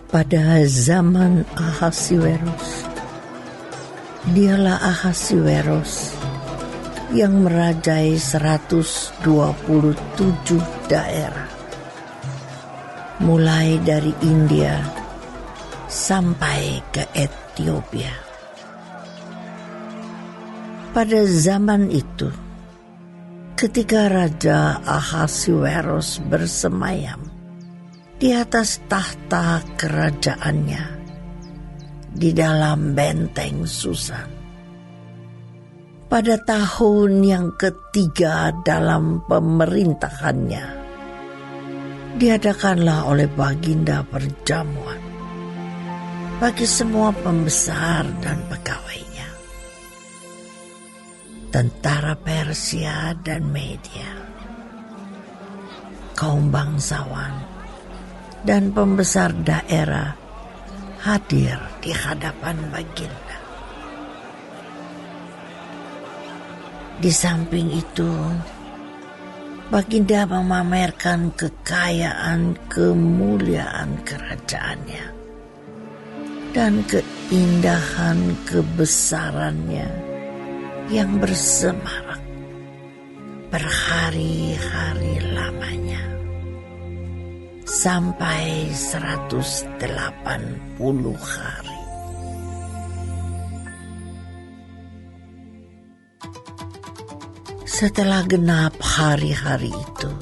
Pada zaman Ahasiweros, dialah Ahasiweros yang merajai 127 daerah, mulai dari India sampai ke Ethiopia. Pada zaman itu, ketika Raja Ahasiweros bersemayam di atas tahta kerajaannya di dalam benteng Susan, pada tahun yang ketiga dalam pemerintahannya, diadakanlah oleh Baginda perjamuan bagi semua pembesar dan pegawainya, tentara Persia dan Media, kaum bangsawan dan pembesar daerah hadir di hadapan Baginda. Di samping itu, Baginda memamerkan kekayaan kemuliaan kerajaannya dan keindahan kebesarannya yang bersemarak berhari-hari lamanya, sampai 180 hari. Setelah genap hari-hari itu,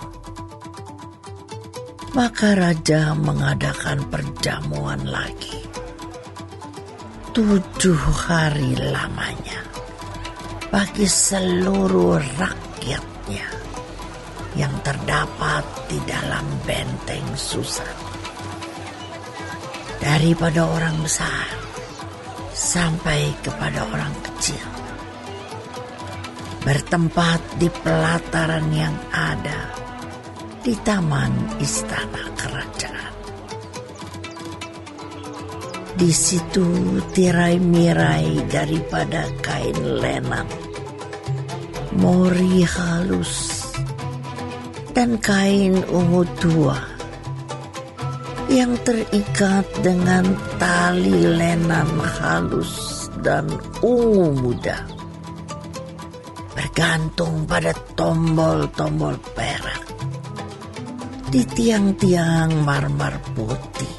maka raja mengadakan perjamuan lagi 7 hari lamanya bagi seluruh rakyatnya yang terdapat di dalam benteng Susan, daripada orang besar sampai kepada orang kecil, bertempat di pelataran yang ada di taman istana kerajaan. Di situ tirai-mirai daripada kain lenan, mori halus, dan kain ungu tua yang terikat dengan tali lenan halus dan ungu muda, bergantung pada tombol-tombol perak di tiang-tiang marmer putih,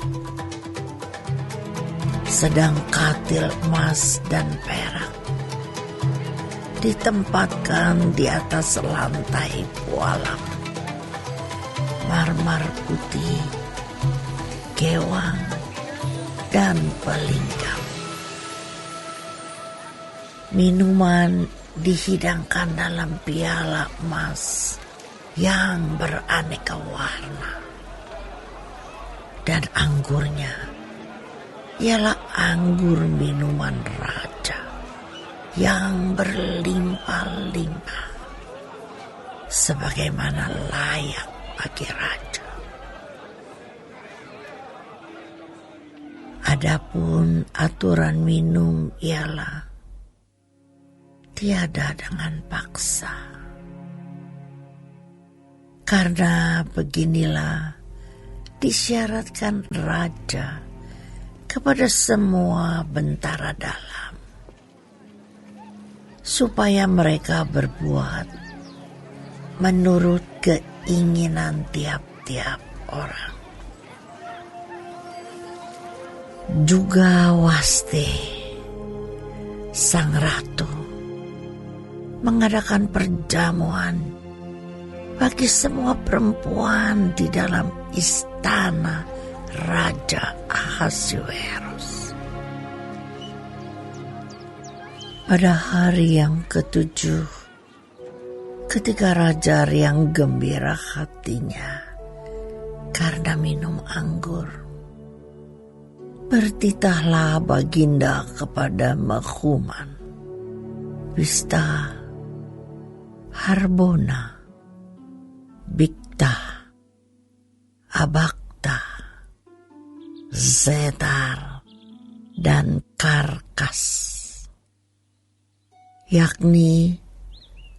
sedang katil emas dan perak ditempatkan di atas lantai pualam marmer putih, gewang, dan pelingkap. Minuman dihidangkan dalam piala emas yang beraneka warna, dan anggurnya ialah anggur minuman raja yang berlimpah-limpah, sebagaimana layak bagi raja. Adapun aturan minum ialah tiada dengan paksa, karena beginilah disyaratkan raja kepada semua bentara dalam, supaya mereka berbuat menurut keinginan tiap-tiap orang. Juga Wasti, sang ratu, mengadakan perjamuan bagi semua perempuan di dalam istana Raja Ahasiweros. Pada hari yang ke-7, ketika raja riang gembira hatinya karena minum anggur, bertitahlah Baginda kepada Mahuman, Wista, Harbona, Bikta, Abakta, Zetar, dan Karkas, yakni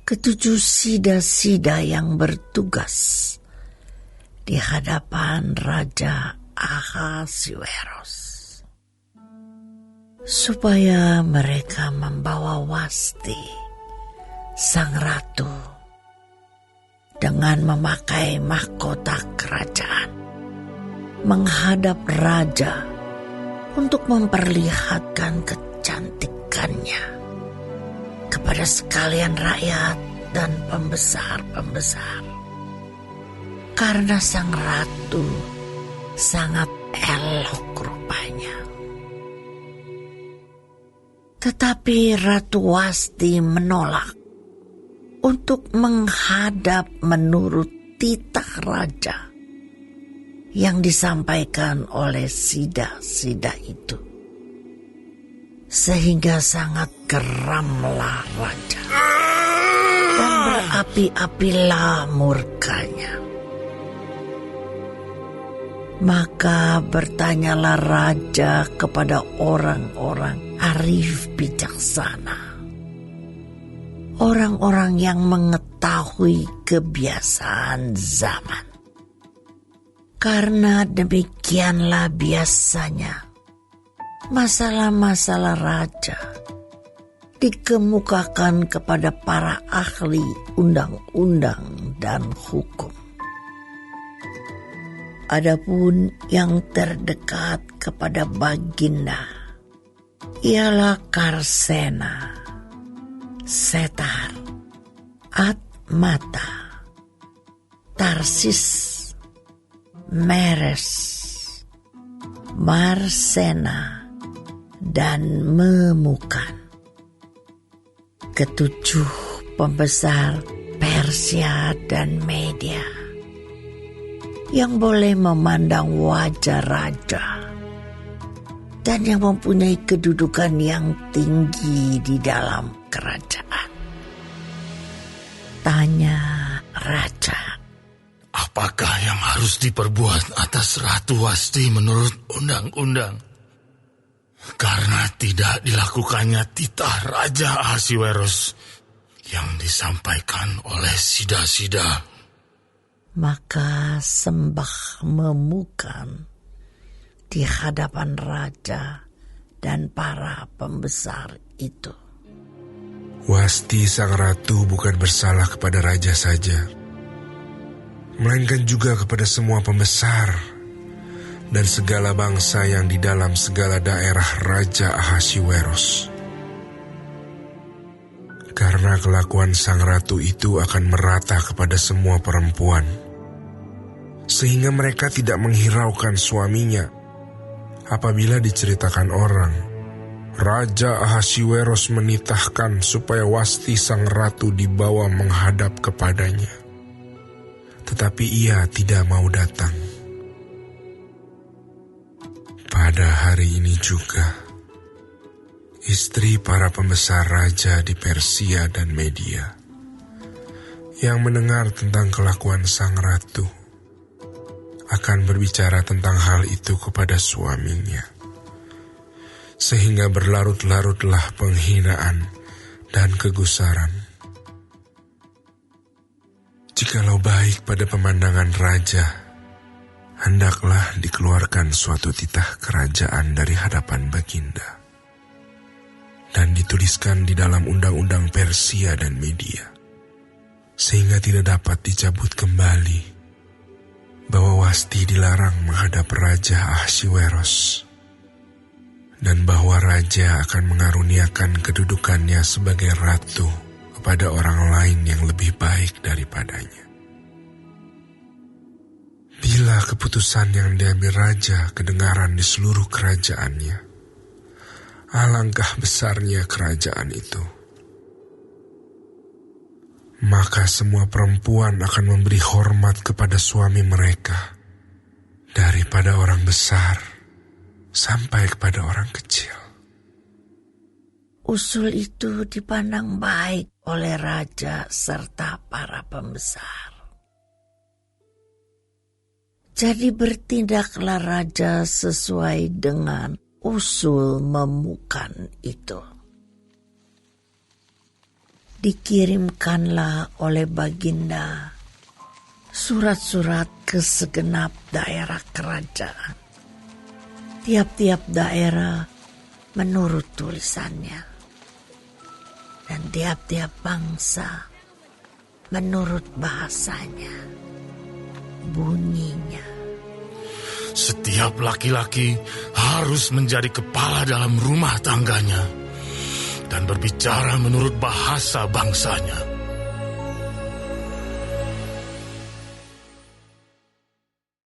ke-7 sida-sida yang bertugas di hadapan Raja Ahasiweros, supaya mereka membawa Wasti, sang ratu, dengan memakai mahkota kerajaan, menghadap raja untuk memperlihatkan kecantikannya kepada sekalian rakyat dan pembesar-pembesar. Karena sang ratu sangat elok rupanya. Tetapi Ratu Wasti menolak untuk menghadap menurut titah raja yang disampaikan oleh sida-sida itu. Sehingga sangat geramlah raja dan berapi-apilah murkanya. Maka bertanyalah raja kepada orang-orang arif bijaksana, orang-orang yang mengetahui kebiasaan zaman. Karena demikianlah biasanya masalah-masalah raja dikemukakan kepada para ahli undang-undang dan hukum. Adapun yang terdekat kepada Baginda ialah Karsena, Setar, Atmata, Tarsis, Meres, Marsena, dan Memukan. Ketujuh pembesar Persia dan Media yang boleh memandang wajah raja dan yang mempunyai kedudukan yang tinggi di dalam kerajaan. Tanya raja, apakah yang harus diperbuat atas Ratu Wasti menurut undang-undang? Karena tidak dilakukannya titah Raja Ahasiweros yang disampaikan oleh sida-sida. Maka Sembah Memukan di hadapan raja dan para pembesar itu. Wasti sang ratu bukan bersalah kepada raja saja, melainkan juga kepada semua pembesar dan segala bangsa yang di dalam segala daerah Raja Ahasiweros. Karena kelakuan sang ratu itu akan merata kepada semua perempuan, sehingga mereka tidak menghiraukan suaminya. Apabila diceritakan orang, Raja Ahasiweros menitahkan supaya Wasti sang ratu dibawa menghadap kepadanya. Tetapi ia tidak mau datang. Pada hari ini juga, istri para pembesar raja di Persia dan Media yang mendengar tentang kelakuan sang ratu akan berbicara tentang hal itu kepada suaminya, sehingga berlarut-larutlah penghinaan dan kegusaran. Jikalau baik pada pemandangan raja, hendaklah dikeluarkan suatu titah kerajaan dari hadapan Baginda dan dituliskan di dalam undang-undang Persia dan Media, sehingga tidak dapat dicabut kembali, bahwa Wasti dilarang menghadap Raja Ahasiweros dan bahwa raja akan mengaruniakan kedudukannya sebagai ratu kepada orang lain yang lebih baik daripadanya. Bila keputusan yang diambil raja kedengaran di seluruh kerajaannya, alangkah besarnya kerajaan itu. Maka semua perempuan akan memberi hormat kepada suami mereka, daripada orang besar sampai kepada orang kecil. Usul itu dipandang baik oleh raja serta para pembesar. Jadi bertindaklah raja sesuai dengan usul Memukan itu. Dikirimkanlah oleh Baginda surat-surat ke segenap daerah kerajaan Tiap-tiap daerah menurut tulisannya, dan tiap-tiap bangsa menurut bahasanya, bunyinya. Setiap laki-laki harus menjadi kepala dalam rumah tangganya dan berbicara menurut bahasa bangsanya.